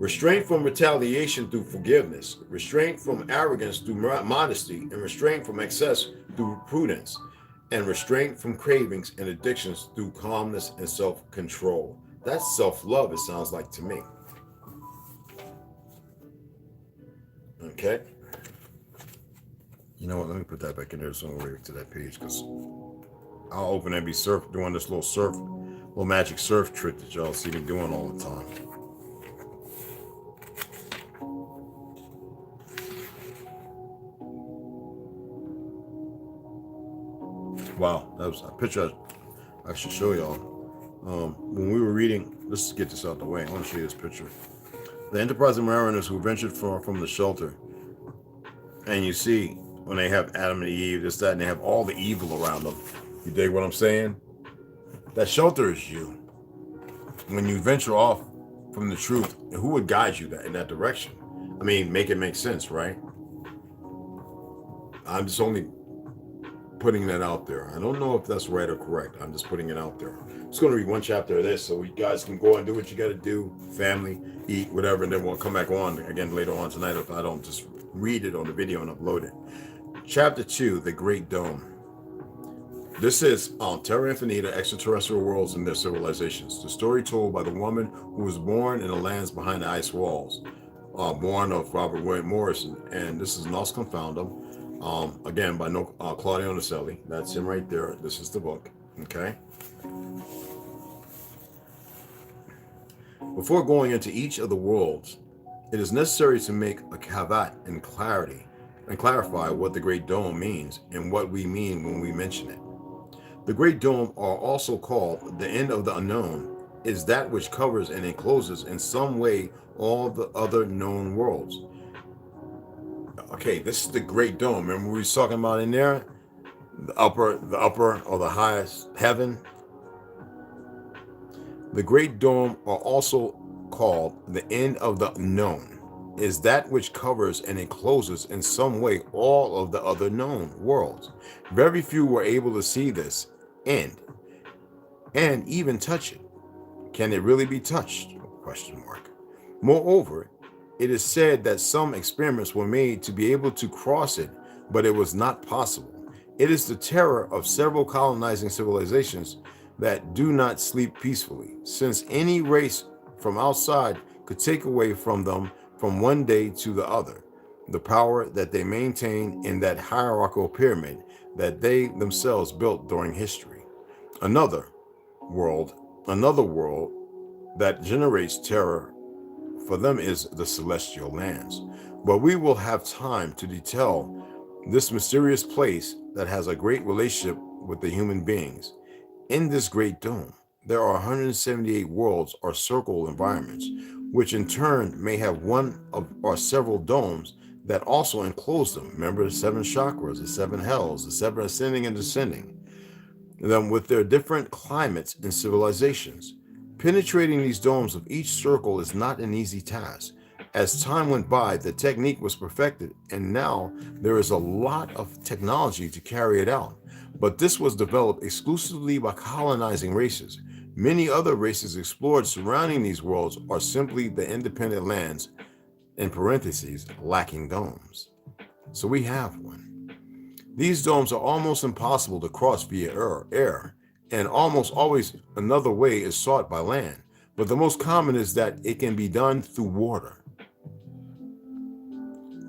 Restraint from retaliation through forgiveness, restraint from arrogance through modesty, and restraint from excess through prudence, and restraint from cravings and addictions through calmness and self-control. That's self-love, it sounds like to me. Okay. You know what? Let me put that back in there so I'm over to that page, because I'll open and be doing this little magic surf trick that y'all see me doing all the time. Wow, that was a picture I should show y'all. When we were reading, let's get this out the way. I want to show you this picture. The enterprising mariners who ventured from the shelter, and you see when they have Adam and Eve, this, that, and they have all the evil around them. You dig what I'm saying? That shelter is you. When you venture off from the truth, who would guide you in that direction? I mean, make it make sense, right? I'm just only putting that out there. I don't know if that's right or correct. I'm just putting it out there. I'm just going to read one chapter of this so you guys can go and do what you got to do, family, eat, whatever, and then we'll come back on again later on tonight if I don't just read it on the video and upload it. Chapter 2, The Great Dome. This is Terra Infinita, Extraterrestrial Worlds and Their Civilizations. The story told by the woman who was born in the lands behind the ice walls, born of Robert William Morrison, and this is Nos Confoundum. Again, by Claudio Naselli. That's him right there. This is the book. Okay. Before going into each of the worlds, it is necessary to make a caveat and clarify what the Great Dome means and what we mean when we mention it. The Great Dome, are also called the end of the unknown, is that which covers and encloses in some way all the other known worlds. Okay, this is the Great Dome. Remember we were talking about in there? The upper or the highest heaven. The Great Dome, are also called the end of the known, is that which covers and encloses in some way all of the other known worlds. Very few were able to see this end and even touch it. Can it really be touched? Question mark. Moreover, it is said that some experiments were made to be able to cross it, but it was not possible. It is the terror of several colonizing civilizations that do not sleep peacefully, since any race from outside could take away from them from one day to the other the power that they maintain in that hierarchical pyramid that they themselves built during history. Another world that generates terror for them is the celestial lands. But we will have time to detail this mysterious place that has a great relationship with the human beings. In this Great Dome, there are 178 worlds or circle environments, which in turn may have one or several domes that also enclose them. Remember the 7 chakras, the 7 hells, the 7 ascending and descending, them with their different climates and civilizations. Penetrating these domes of each circle is not an easy task. As time went by, the technique was perfected, and now there is a lot of technology to carry it out. But this was developed exclusively by colonizing races. Many other races explored surrounding these worlds are simply the independent lands, in parentheses, lacking domes. So we have one. These domes are almost impossible to cross via air, and almost always another way is sought by land. But the most common is that it can be done through water,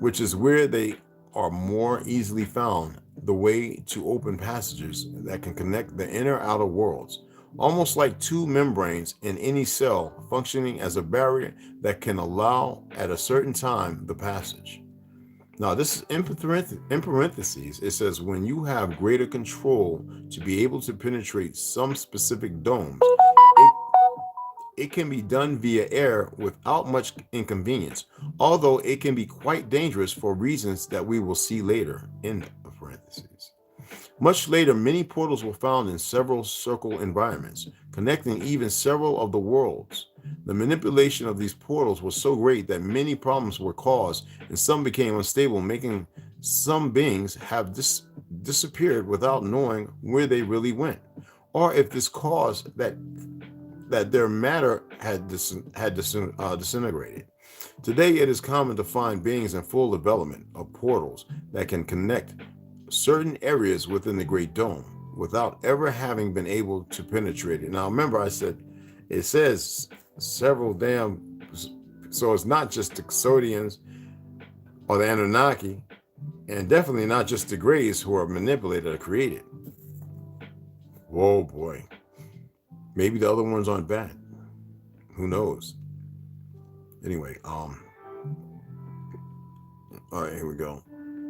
which is where they are more easily found, the way to open passages that can connect the inner outer worlds, almost like 2 membranes in any cell functioning as a barrier that can allow at a certain time the passage. Now this is in parentheses, it says when you have greater control to be able to penetrate some specific domes, it can be done via air without much inconvenience, although it can be quite dangerous for reasons that we will see later in the parentheses. Much later, many portals were found in several circle environments, connecting even several of the worlds. The manipulation of these portals was so great that many problems were caused and some became unstable, making some beings have disappeared without knowing where they really went, or if this caused that their matter had disintegrated. Today, it is common to find beings in full development of portals that can connect certain areas within the Great Dome without ever having been able to penetrate it. Now, remember, I said it says several damn, so it's not just the custodians or the Anunnaki, and definitely not just the Greys who are manipulated or created. Whoa, boy. Maybe the other ones aren't bad. Who knows? Anyway, all right, here we go.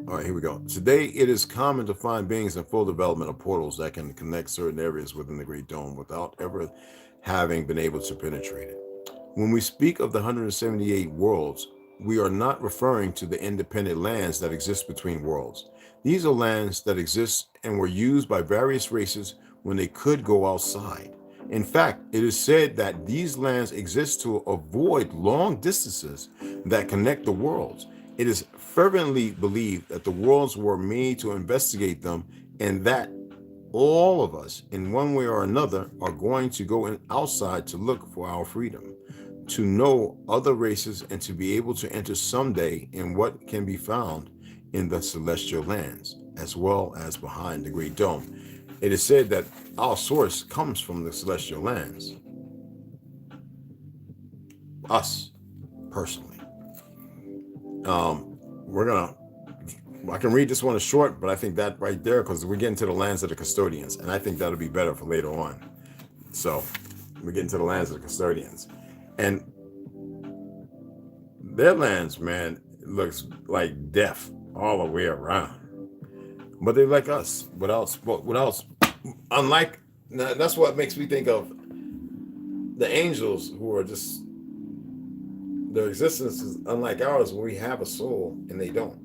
All right, here we go. Today, it is common to find beings in full development of portals that can connect certain areas within the Great Dome without ever having been able to penetrate it. When we speak of the 178 worlds, we are not referring to the independent lands that exist between worlds. These are lands that exist and were used by various races when they could go outside. In fact, it is said that these lands exist to avoid long distances that connect the worlds. It is fervently believed that the worlds were made to investigate them, and that all of us, in one way or another, are going to go outside to look for our freedom, to know other races, and to be able to enter someday in what can be found in the celestial lands, as well as behind the Great Dome. It is said that our source comes from the celestial lands. Us, personally. I can read this one as short, but I think that right there, because we're getting to the lands of the custodians, and I think that'll be better for later on. So we're getting to the lands of the custodians. And their lands, man, looks like death all the way around. But they're like us. What else? Unlike, that's what makes me think of the angels, who are just, their existence is unlike ours, where we have a soul and they don't.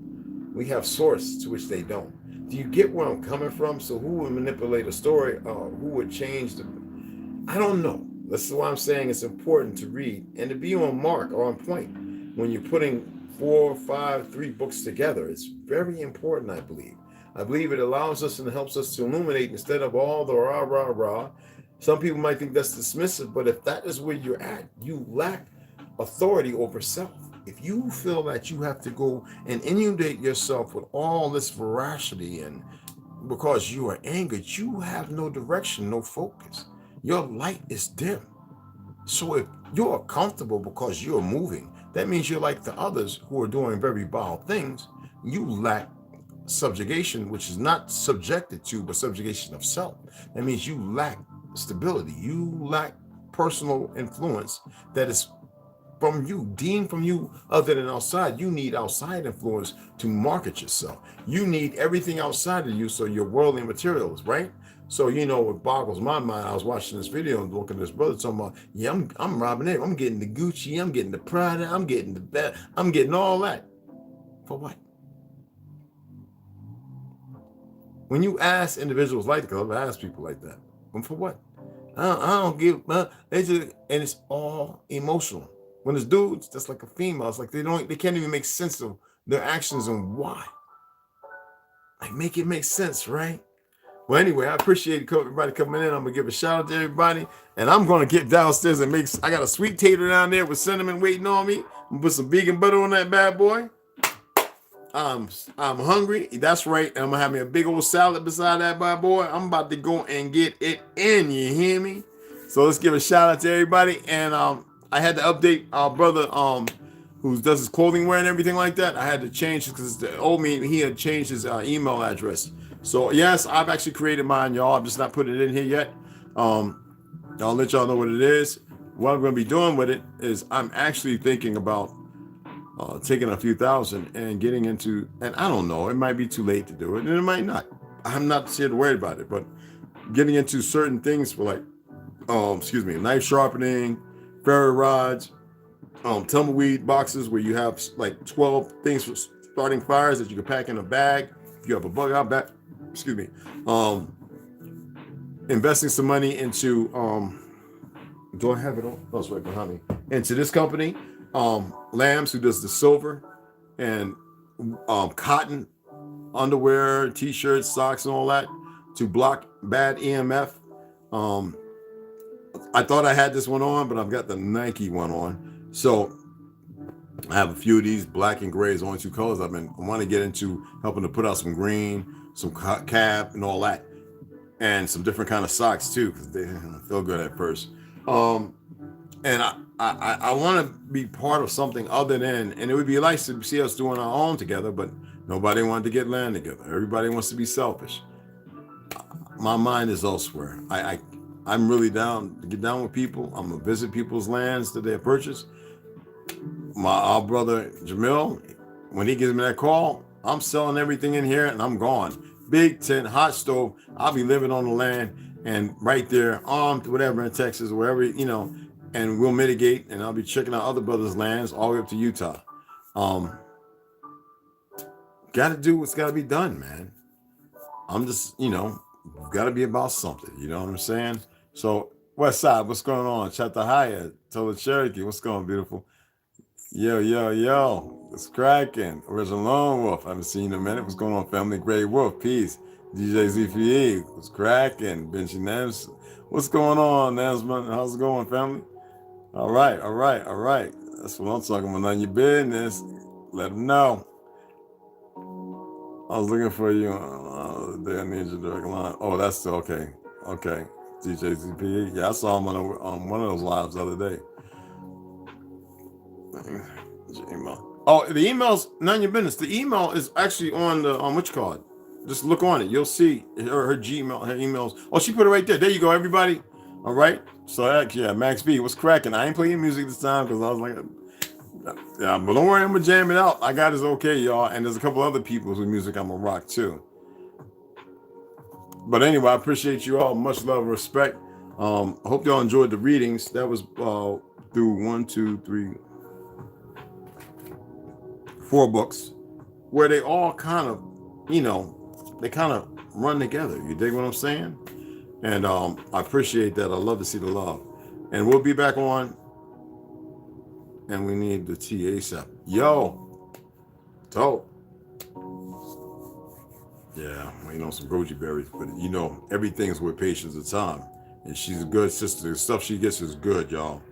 We have source to which they don't. Do you get where I'm coming from? So who would manipulate a story? Who would change the, I don't know. This is why I'm saying it's important to read and to be on mark or on point when you're putting 4, 5, 3 books together. It's very important, I believe. I believe it allows us and helps us to illuminate instead of all the rah, rah, rah. Some people might think that's dismissive, but if that is where you're at, you lack authority over self. If you feel that you have to go and inundate yourself with all this veracity, and because you are angered, you have no direction, no focus. Your light is dim. So if you're comfortable because you're moving, that means you're like the others who are doing very vile things. You lack subjugation, which is not subjected to, but subjugation of self. That means you lack stability. You lack personal influence that is from you, deemed from you other than outside. You need outside influence to market yourself. You need everything outside of you, so your worldly materials, right? So, you know, what boggles my mind, I was watching this video and looking at this brother talking about, yeah, I'm robbing it. I'm getting the Gucci, I'm getting the Prada, I'm getting the best, I'm getting all that. For what? When you ask individuals like that, because I've asked people like that, and for what? I don't give, they just, and it's all emotional. When it's dudes, that's like a female. It's like they can't even make sense of their actions and why. Like, make it make sense, right? Well, anyway, I appreciate everybody coming in. I'm gonna give a shout out to everybody, and I'm gonna get downstairs and I got a sweet tater down there with cinnamon waiting on me. I'm gonna put some vegan butter on that bad boy. I'm hungry. That's right. And I'm gonna have me a big old salad beside that bad boy. I'm about to go and get it in. You hear me? So let's give a shout out to everybody. And I had to update our brother who does his clothing wear and everything like that. I had to change because the old me, he had changed his email address. So yes, I've actually created mine, y'all. I'm just not putting it in here yet. I'll let y'all know what it is. What I'm going to be doing with it is I'm actually thinking about taking a few thousand and getting into, and I don't know, it might be too late to do it, and it might not. I'm not scared to worry about it, but getting into certain things for like, knife sharpening, ferro rods, tumbleweed boxes where you have like 12 things for starting fires that you can pack in a bag. If you have a bug out back, investing some money into, do I have it on? Oh, it's right behind me. Into this company, Lambs, who does the silver and cotton underwear, t-shirts, socks, and all that to block bad EMF. I thought I had this one on, but I've got the Nike one on. So I have a few of these. Black and gray is only two colors. I want to get into helping to put out some green, some cab, and all that, and some different kind of socks too, because they feel good at first. Um, and I want to be part of something other than, and it would be nice to see us doing our own together, but nobody wanted to get land together. Everybody wants to be selfish. My mind is elsewhere. I'm really down to get down with people. I'm gonna visit people's lands that they have purchased. Our brother Jamil, when he gives me that call, I'm selling everything in here and I'm gone. Big tent, hot stove. I'll be living on the land and right there, armed, whatever, in Texas, wherever, and we'll mitigate, and I'll be checking out other brothers' lands all the way up to Utah. Got to do what's got to be done, man. I'm just, got to be about something. You know what I'm saying? So, West Side, what's going on? Chattahaya, Tola Cherokee, what's going on, beautiful? Yo, it's cracking. Original Lone Wolf, I haven't seen you in a minute. What's going on, family? Grey Wolf, peace. DJ ZPE, what's cracking? Benchy Nams, what's going on, Nasman? How's it going, family? All right. That's what I'm talking about. None of your business. Let them know. I was looking for you. I need your direct line. Oh, that's still okay. Okay. DJ ZPE. Yeah, I saw him on one of those lives the other day. Oh, the email's none of your business. The email is actually on which card? Just look on it. You'll see her Gmail, her emails. Oh, she put it right there. There you go, everybody. All right. So yeah, Max B, what's cracking? I ain't playing music this time because I was like, yeah, but don't worry, I'm gonna jam it out. I got it's okay, y'all. And there's a couple other people with music I'm gonna rock too. But anyway, I appreciate you all. Much love and respect. I hope y'all enjoyed the readings. That was through 1, 2, 3, 4 books where they all kind of, they kind of run together. You dig what I'm saying? And I appreciate that. I love to see the love. And we'll be back on. And we need the tea ASAP. Yo, dope. Yeah, some goji berries, but everything's with patience and time. And she's a good sister. The stuff she gets is good, y'all.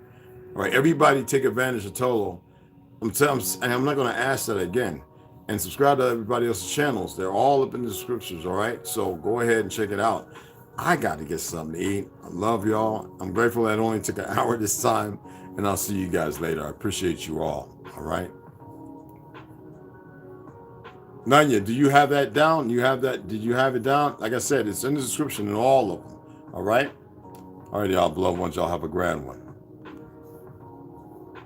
All right, everybody take advantage of Tolo. I'm not going to ask that again. And subscribe to everybody else's channels. They're all up in the descriptions, all right? So go ahead and check it out. I got to get something to eat. I love y'all. I'm grateful that it only took an hour this time. And I'll see you guys later. I appreciate you all right? Nanya, do you have that down? Did you have it down? Like I said, it's in the description in all of them, all right? All right, y'all, beloved ones. Y'all have a grand one.